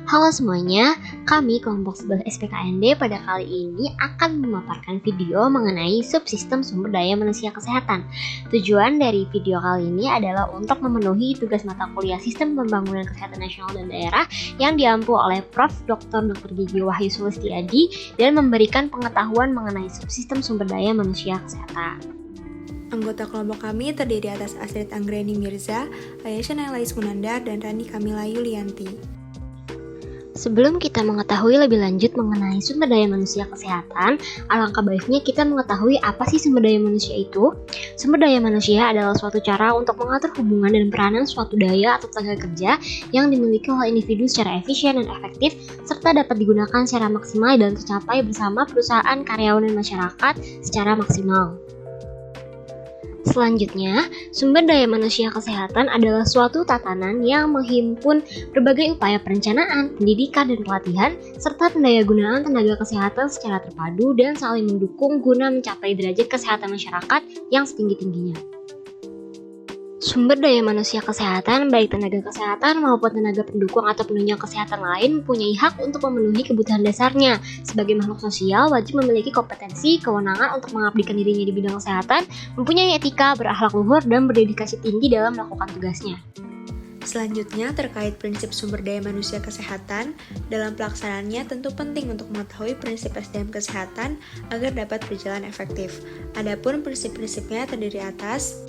Halo semuanya, kami kelompok 11 SPKND pada kali ini akan memaparkan video mengenai subsistem sumber daya manusia kesehatan. Tujuan dari video kali ini adalah untuk memenuhi tugas mata kuliah Sistem Pembangunan Kesehatan Nasional dan Daerah yang diampu oleh Prof. Dr. Gigi Wahyu Sulistiadi dan memberikan pengetahuan mengenai subsistem sumber daya manusia kesehatan. Anggota kelompok kami terdiri atas Astrid Anggreni Mirza, Ayesha Nailais Munandar, dan Rani Kamila Yulianti. Sebelum kita mengetahui lebih lanjut mengenai sumber daya manusia kesehatan, alangkah baiknya kita mengetahui apa sih sumber daya manusia itu. Sumber daya manusia adalah suatu cara untuk mengatur hubungan dan peranan suatu daya atau tenaga kerja yang dimiliki oleh individu secara efisien dan efektif, serta dapat digunakan secara maksimal dan tercapai bersama perusahaan, karyawan, dan masyarakat secara maksimal. Selanjutnya, sumber daya manusia kesehatan adalah suatu tatanan yang menghimpun berbagai upaya perencanaan, pendidikan, dan pelatihan, serta pendayagunaan tenaga kesehatan secara terpadu dan saling mendukung guna mencapai derajat kesehatan masyarakat yang setinggi-tingginya. Sumber daya manusia kesehatan, baik tenaga kesehatan maupun tenaga pendukung atau penunjang kesehatan lain, mempunyai hak untuk memenuhi kebutuhan dasarnya. Sebagai makhluk sosial, wajib memiliki kompetensi, kewenangan untuk mengabdikan dirinya di bidang kesehatan, mempunyai etika, berakhlak luhur, dan berdedikasi tinggi dalam melakukan tugasnya. Selanjutnya, terkait prinsip sumber daya manusia kesehatan, dalam pelaksanaannya tentu penting untuk mengetahui prinsip SDM kesehatan agar dapat berjalan efektif. Adapun prinsip-prinsipnya terdiri atas: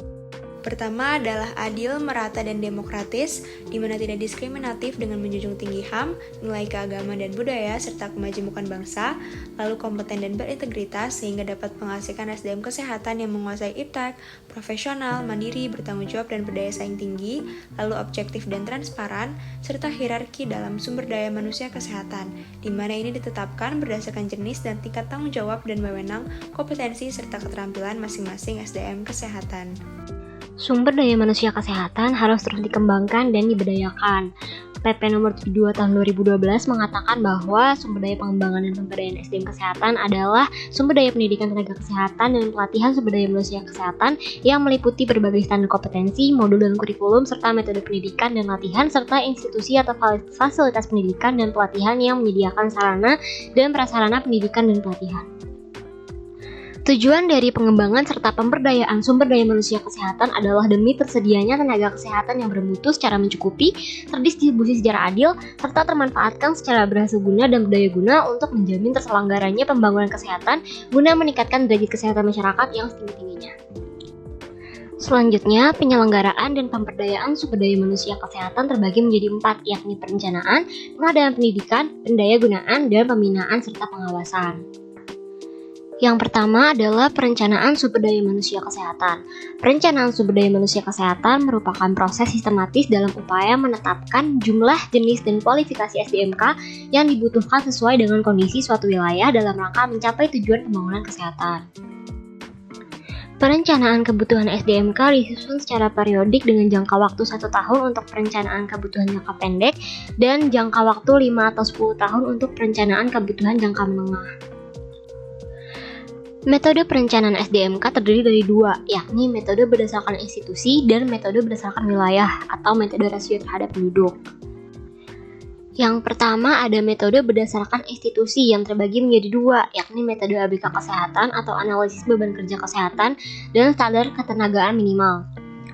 pertama adalah adil, merata, dan demokratis, di mana tidak diskriminatif dengan menjunjung tinggi HAM, nilai keagamaan dan budaya, serta kemajemukan bangsa, lalu kompeten dan berintegritas, sehingga dapat menghasilkan SDM kesehatan yang menguasai iptek, profesional, mandiri, bertanggung jawab, dan berdaya saing tinggi, lalu objektif dan transparan, serta hierarki dalam sumber daya manusia kesehatan, di mana ini ditetapkan berdasarkan jenis dan tingkat tanggung jawab dan wewenang, kompetensi, serta keterampilan masing-masing SDM kesehatan. Sumber daya manusia kesehatan harus terus dikembangkan dan diberdayakan. PP nomor 72 tahun 2012 mengatakan bahwa sumber daya pengembangan dan pemberdayaan SDM kesehatan adalah sumber daya pendidikan tenaga kesehatan dan pelatihan sumber daya manusia kesehatan yang meliputi berbagai standar kompetensi, modul dan kurikulum, serta metode pendidikan dan latihan, serta institusi atau fasilitas pendidikan dan pelatihan yang menyediakan sarana dan prasarana pendidikan dan pelatihan. Tujuan dari pengembangan serta pemberdayaan sumber daya manusia kesehatan adalah demi tersedianya tenaga kesehatan yang bermutu secara mencukupi, terdistribusi secara adil, serta termanfaatkan secara berhasil guna dan berdaya guna untuk menjamin terselenggaranya pembangunan kesehatan guna meningkatkan derajat kesehatan masyarakat yang setinggi-tingginya. Selanjutnya, penyelenggaraan dan pemberdayaan sumber daya manusia kesehatan terbagi menjadi 4, yakni perencanaan, pengadaan pendidikan, pendayagunaan, dan pembinaan serta pengawasan. Yang pertama adalah perencanaan sumber daya manusia kesehatan. Perencanaan sumber daya manusia kesehatan merupakan proses sistematis dalam upaya menetapkan jumlah, jenis, dan kualifikasi SDMK yang dibutuhkan sesuai dengan kondisi suatu wilayah dalam rangka mencapai tujuan pembangunan kesehatan. Perencanaan kebutuhan SDMK disusun secara periodik dengan jangka waktu 1 tahun untuk perencanaan kebutuhan jangka pendek dan jangka waktu 5 atau 10 tahun untuk perencanaan kebutuhan jangka menengah. Metode perencanaan SDMK terdiri dari 2, yakni metode berdasarkan institusi dan metode berdasarkan wilayah atau metode rasio terhadap penduduk. Yang pertama ada metode berdasarkan institusi yang terbagi menjadi 2, yakni metode ABK kesehatan atau analisis beban kerja kesehatan dan standar ketenagaan minimal.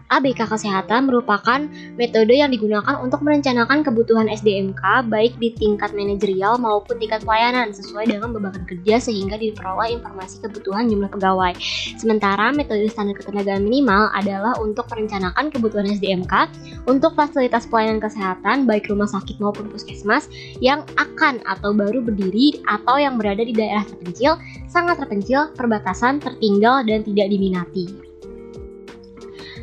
ABK kesehatan merupakan metode yang digunakan untuk merencanakan kebutuhan SDMK baik di tingkat manajerial maupun tingkat pelayanan sesuai dengan beban kerja sehingga diperoleh informasi kebutuhan jumlah pegawai. Sementara metode standar ketenagaan minimal adalah untuk merencanakan kebutuhan SDMK untuk fasilitas pelayanan kesehatan baik rumah sakit maupun puskesmas yang akan atau baru berdiri atau yang berada di daerah terpencil, sangat terpencil, perbatasan, tertinggal, dan tidak diminati.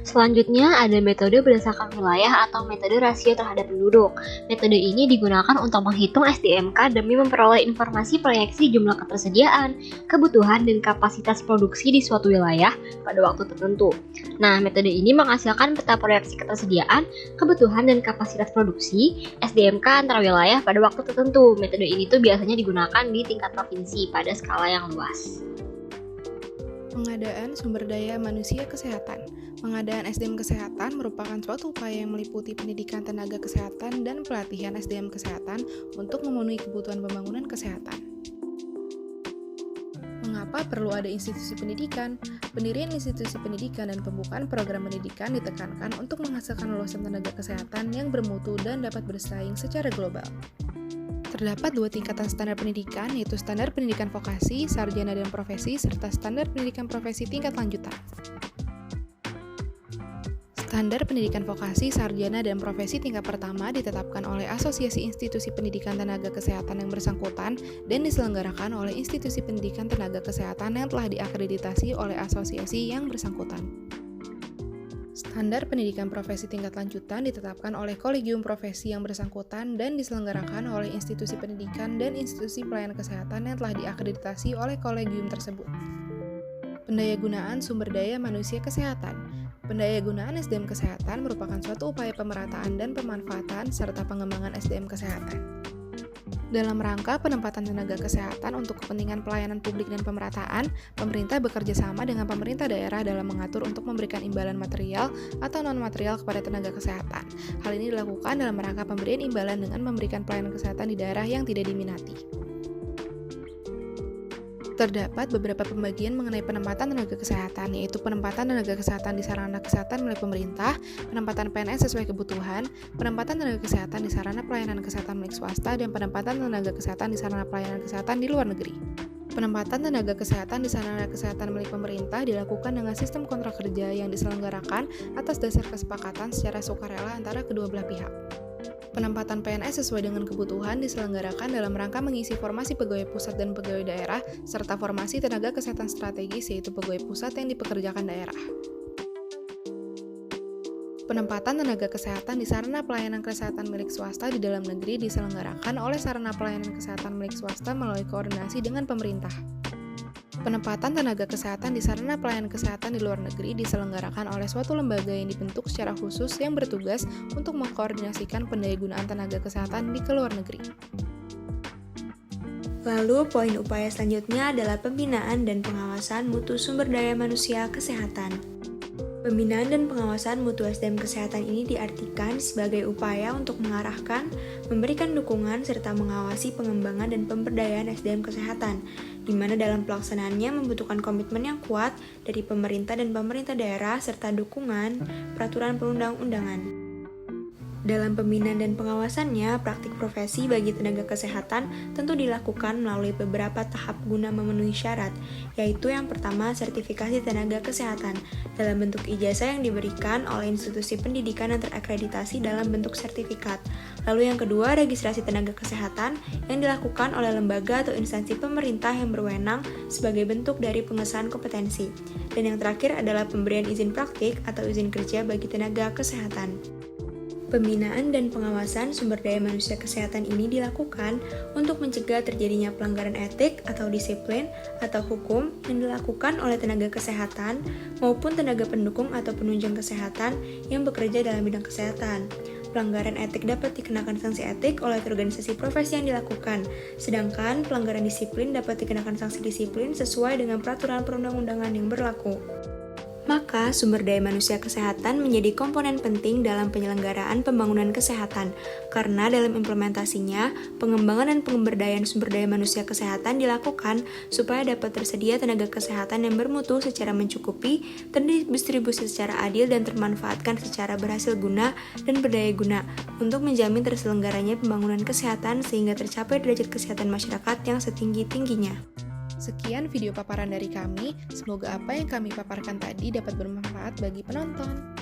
Selanjutnya ada metode berdasarkan wilayah atau metode rasio terhadap penduduk. Metode ini digunakan untuk menghitung SDMK demi memperoleh informasi proyeksi jumlah ketersediaan, kebutuhan, dan kapasitas produksi di suatu wilayah pada waktu tertentu. Nah, metode ini menghasilkan peta proyeksi ketersediaan, kebutuhan, dan kapasitas produksi SDMK antara wilayah pada waktu tertentu. Metode ini tuh biasanya digunakan di tingkat provinsi pada skala yang luas. Pengadaan sumber daya manusia kesehatan. Pengadaan SDM kesehatan merupakan suatu upaya yang meliputi pendidikan tenaga kesehatan dan pelatihan SDM kesehatan untuk memenuhi kebutuhan pembangunan kesehatan. Mengapa perlu ada institusi pendidikan? Pendirian institusi pendidikan dan pembukaan program pendidikan ditekankan untuk menghasilkan lulusan tenaga kesehatan yang bermutu dan dapat bersaing secara global. Terdapat dua tingkatan standar pendidikan, yaitu standar pendidikan vokasi, sarjana dan profesi, serta standar pendidikan profesi tingkat lanjutan. Standar pendidikan vokasi, sarjana, dan profesi tingkat pertama ditetapkan oleh Asosiasi Institusi Pendidikan Tenaga Kesehatan yang bersangkutan dan diselenggarakan oleh institusi pendidikan tenaga kesehatan yang telah diakreditasi oleh asosiasi yang bersangkutan. Standar pendidikan profesi tingkat lanjutan ditetapkan oleh Kolegium Profesi yang bersangkutan dan diselenggarakan oleh institusi pendidikan dan institusi pelayanan kesehatan yang telah diakreditasi oleh kolegium tersebut. Pendayagunaan sumber daya manusia kesehatan. Pendayagunaan SDM kesehatan merupakan suatu upaya pemerataan dan pemanfaatan serta pengembangan SDM kesehatan. Dalam rangka penempatan tenaga kesehatan untuk kepentingan pelayanan publik dan pemerataan, pemerintah bekerja sama dengan pemerintah daerah dalam mengatur untuk memberikan imbalan material atau non-material kepada tenaga kesehatan. Hal ini dilakukan dalam rangka pemberian imbalan dengan memberikan pelayanan kesehatan di daerah yang tidak diminati. Terdapat beberapa pembagian mengenai penempatan tenaga kesehatan, yaitu penempatan tenaga kesehatan di sarana kesehatan milik pemerintah, penempatan PNS sesuai kebutuhan, penempatan tenaga kesehatan di sarana pelayanan kesehatan milik swasta, dan penempatan tenaga kesehatan di sarana pelayanan kesehatan di luar negeri. Penempatan tenaga kesehatan di sarana kesehatan milik pemerintah dilakukan dengan sistem kontrak kerja yang diselenggarakan atas dasar kesepakatan secara sukarela antara kedua belah pihak. Penempatan PNS sesuai dengan kebutuhan diselenggarakan dalam rangka mengisi formasi pegawai pusat dan pegawai daerah, serta formasi tenaga kesehatan strategis yaitu pegawai pusat yang dipekerjakan daerah. Penempatan tenaga kesehatan di sarana pelayanan kesehatan milik swasta di dalam negeri diselenggarakan oleh sarana pelayanan kesehatan milik swasta melalui koordinasi dengan pemerintah. Penempatan tenaga kesehatan di sarana pelayanan kesehatan di luar negeri diselenggarakan oleh suatu lembaga yang dibentuk secara khusus yang bertugas untuk mengkoordinasikan pendayagunaan tenaga kesehatan di luar negeri. Lalu, poin upaya selanjutnya adalah pembinaan dan pengawasan mutu sumber daya manusia kesehatan. Pembinaan dan pengawasan mutu SDM kesehatan ini diartikan sebagai upaya untuk mengarahkan, memberikan dukungan, serta mengawasi pengembangan dan pemberdayaan SDM kesehatan, di mana dalam pelaksanaannya membutuhkan komitmen yang kuat dari pemerintah dan pemerintah daerah serta dukungan peraturan perundang-undangan. Dalam pembinaan dan pengawasannya, praktik profesi bagi tenaga kesehatan tentu dilakukan melalui beberapa tahap guna memenuhi syarat, yaitu yang pertama sertifikasi tenaga kesehatan dalam bentuk ijazah yang diberikan oleh institusi pendidikan yang terakreditasi dalam bentuk sertifikat. Lalu yang kedua, registrasi tenaga kesehatan yang dilakukan oleh lembaga atau instansi pemerintah yang berwenang sebagai bentuk dari pengesahan kompetensi. Dan yang terakhir adalah pemberian izin praktik atau izin kerja bagi tenaga kesehatan. Pembinaan dan pengawasan sumber daya manusia kesehatan ini dilakukan untuk mencegah terjadinya pelanggaran etik atau disiplin atau hukum yang dilakukan oleh tenaga kesehatan maupun tenaga pendukung atau penunjang kesehatan yang bekerja dalam bidang kesehatan. Pelanggaran etik dapat dikenakan sanksi etik oleh organisasi profesi yang dilakukan, sedangkan pelanggaran disiplin dapat dikenakan sanksi disiplin sesuai dengan peraturan perundang-undangan yang berlaku. Maka, sumber daya manusia kesehatan menjadi komponen penting dalam penyelenggaraan pembangunan kesehatan, karena dalam implementasinya, pengembangan dan pemberdayaan sumber daya manusia kesehatan dilakukan supaya dapat tersedia tenaga kesehatan yang bermutu secara mencukupi, terdistribusi secara adil dan termanfaatkan secara berhasil guna dan berdaya guna untuk menjamin terselenggaranya pembangunan kesehatan sehingga tercapai derajat kesehatan masyarakat yang setinggi-tingginya. Sekian video paparan dari kami, semoga apa yang kami paparkan tadi dapat bermanfaat bagi penonton.